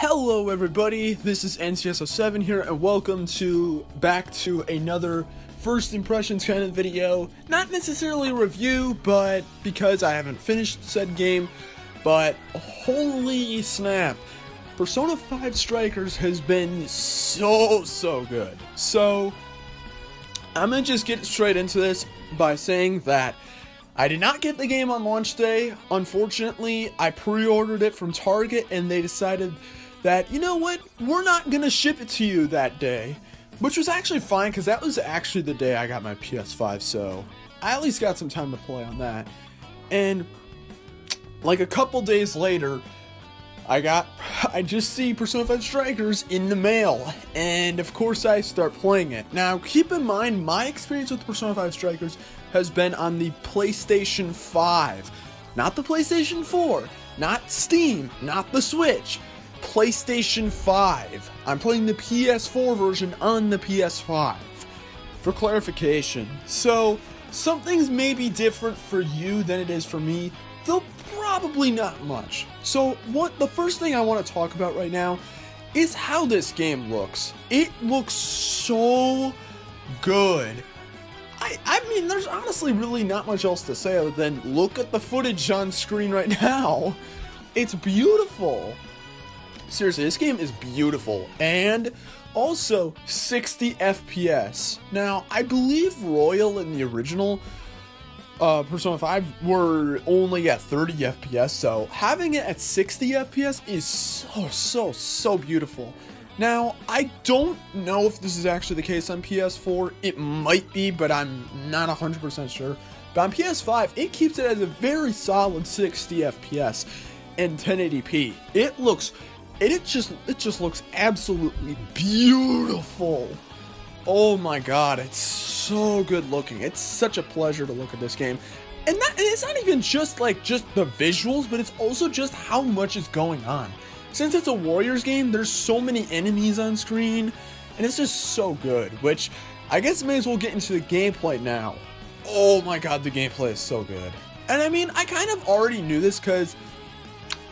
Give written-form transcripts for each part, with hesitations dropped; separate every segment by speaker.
Speaker 1: Hello everybody, this is NCS07 here, and welcome back to another first impressions kind of video. Not necessarily a review, but because I haven't finished said game, but holy snap, Persona 5 Strikers has been so good. So, I'm gonna just get straight into this by saying that I did not get the game on launch day. Unfortunately, I pre-ordered it from Target and they decided that, you know what, we're not gonna ship it to you that day. Which was actually fine, because that was actually the day I got my PS5, so I at least got some time to play on that. And like a couple days later, I just see Persona 5 Strikers in the mail, and of course I start playing it. Now, keep in mind, my experience with Persona 5 Strikers has been on the PlayStation 5. Not the PlayStation 4, not Steam, not the Switch. PlayStation 5. I'm playing the PS4 version on the PS5. For clarification. So, some things may be different for you than it is for me, though probably not much. So, the first thing I want to talk about right now is how this game looks. It looks so good. I mean, there's honestly really not much else to say other than look at the footage on screen right now. It's beautiful. Seriously, this game is beautiful. And also 60 FPS. Now, I believe Royal in the original Persona 5 were only at 30 FPS, so having it at 60 FPS is so beautiful. Now, I don't know if this is actually the case on PS4. It might be, but I'm not 100% sure. But on PS5, it keeps it as a very solid 60 FPS and 1080p. It just looks absolutely beautiful. Oh my god, it's so good looking. It's such a pleasure to look at this game. And it's not even just the visuals, but it's also just how much is going on. Since it's a Warriors game, there's so many enemies on screen, and it's just so good, which I guess I may as well get into the gameplay now. Oh my god, the gameplay is so good. And I mean, I kind of already knew this because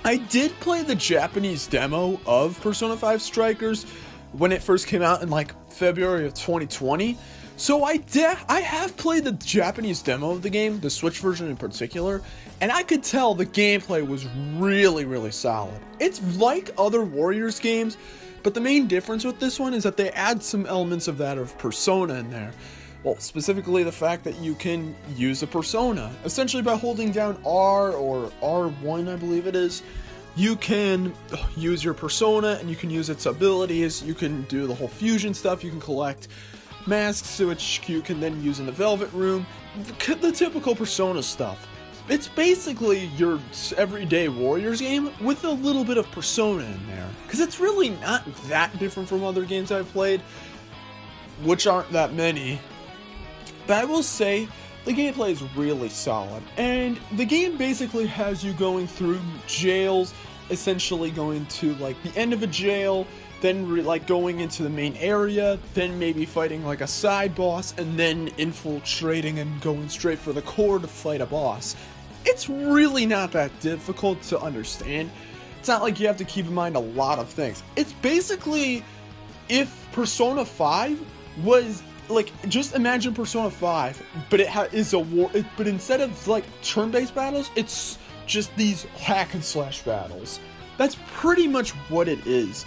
Speaker 1: I did play the Japanese demo of Persona 5 Strikers when it first came out in February of 2020. So I have played the Japanese demo of the game, the Switch version in particular, and I could tell the gameplay was really solid. It's like other Warriors games, but the main difference with this one is that they add some elements of that of Persona in there. Well, specifically the fact that you can use a Persona. Essentially by holding down R or R1, I believe it is, you can use your Persona and you can use its abilities. You can do the whole fusion stuff. You can collect masks, which you can then use in the Velvet Room. The typical Persona stuff. It's basically your everyday Warriors game with a little bit of Persona in there. Because it's really not that different from other games I've played, which aren't that many. But I will say, the gameplay is really solid, and the game basically has you going through jails, essentially going to the end of a jail, then going into the main area, then maybe fighting a side boss, and then infiltrating and going straight for the core to fight a boss. It's really not that difficult to understand. It's not like you have to keep in mind a lot of things. It's basically if Persona 5 was just imagine Persona 5, but but instead of turn-based battles, it's just these hack and slash battles. That's pretty much what it is.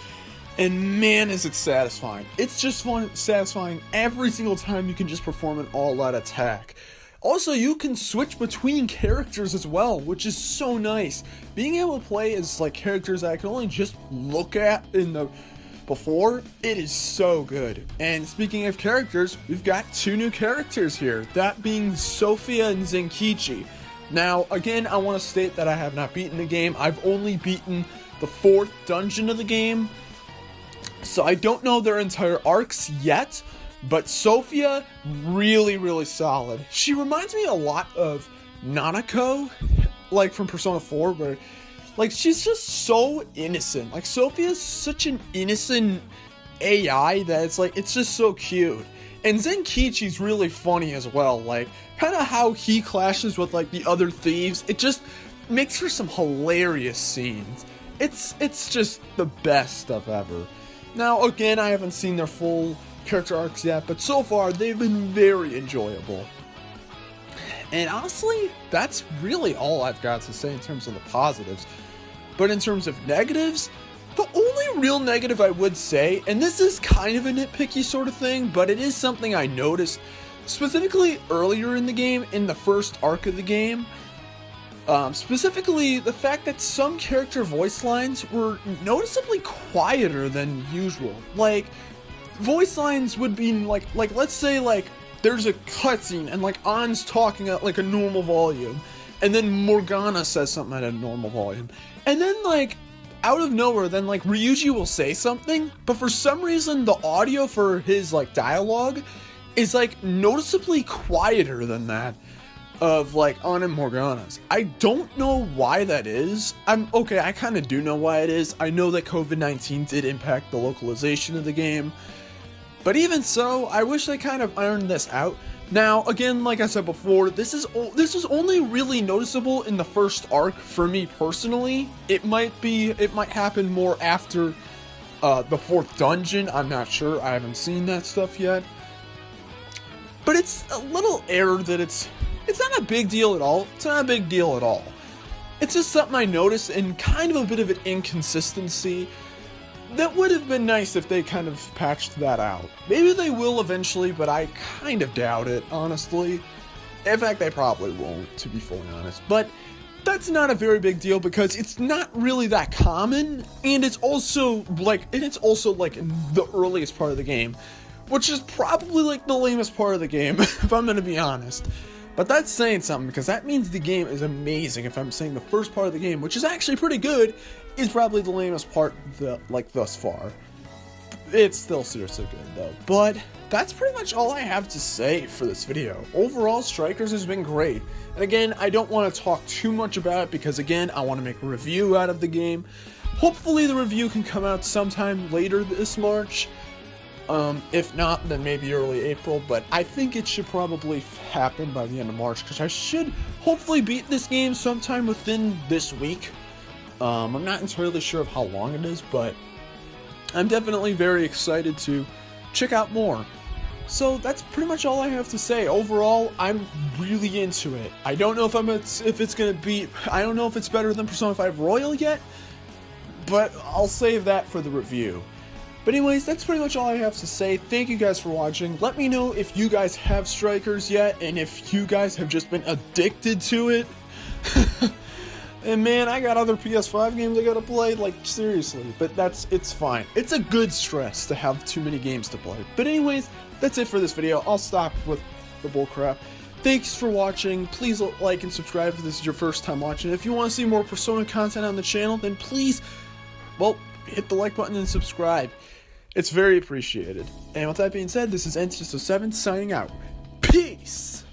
Speaker 1: And man, is it satisfying. It's just satisfying every single time you can just perform an all-out attack. Also, you can switch between characters as well, which is so nice. Being able to play as characters that I can only just look at before, it is so good. And speaking of characters, we've got two new characters here, that being Sophia and Zenkichi. Now, again, I want to state that I have not beaten the game. I've only beaten the 4th dungeon of the game, so I don't know their entire arcs yet, but Sophia, really solid. She reminds me a lot of Nanako, from Persona 4, where she's just so innocent. Sophia's such an innocent AI that it's just so cute. And Zenkichi's really funny as well. Kind of how he clashes with, the other thieves. It just makes for some hilarious scenes. it's just the best stuff ever. Now, again, I haven't seen their full character arcs yet, but so far, they've been very enjoyable. And honestly, that's really all I've got to say in terms of the positives. But in terms of negatives, the only real negative I would say, and this is kind of a nitpicky sort of thing, but it is something I noticed, specifically earlier in the game, in the first arc of the game, specifically the fact that some character voice lines were noticeably quieter than usual. Like, voice lines would be like let's say like there's a cutscene and like Ann's talking at like a normal volume, and then Morgana says something at a normal volume, and then like out of nowhere then like Ryuji will say something, but for some reason the audio for his like dialogue is like noticeably quieter than that of like Ann and Morgana's. I don't know why that is. I kind of do know why it is. I know that COVID-19 did impact the localization of the game, but even so, I wish they kind of ironed this out. Now, again, like I said before, this is only really noticeable in the first arc for me personally. It might happen more after the 4th dungeon. I'm not sure. I haven't seen that stuff yet. But it's a little error that it's not a big deal at all. It's not a big deal at all. It's just something I noticed, and kind of a bit of an inconsistency that would have been nice if they kind of patched that out. Maybe they will eventually, but I kind of doubt it, honestly. In fact, they probably won't, to be fully honest. But that's not a very big deal because it's not really that common, and it's also like in the earliest part of the game, which is probably like the lamest part of the game, if I'm gonna be honest. But that's saying something, because that means the game is amazing. If I'm saying the first part of the game, which is actually pretty good, is probably the lamest part thus far. It's still seriously good though. But that's pretty much all I have to say for this video. Overall, Strikers has been great. And again, I don't want to talk too much about it because again, I want to make a review out of the game. Hopefully the review can come out sometime later this March. If not, then maybe early April, but I think it should probably happen by the end of March, because I should hopefully beat this game sometime within this week. I'm not entirely sure of how long it is, but I'm definitely very excited to check out more. So that's pretty much all I have to say. Overall, I'm really into it. I don't know if it's gonna be, I don't know if it's better than Persona 5 Royal yet, but I'll save that for the review. But anyways, that's pretty much all I have to say. Thank you guys for watching. Let me know if you guys have Strikers yet, and if you guys have just been addicted to it. And man, I got other PS5 games I gotta play, like seriously. But it's fine. It's a good stress to have too many games to play. But anyways, that's it for this video. I'll stop with the bullcrap. Thanks for watching. Please like and subscribe if this is your first time watching. If you want to see more Persona content on the channel, then please, well, hit the like button and subscribe. It's very appreciated. And with that being said, this is N7 signing out. Peace!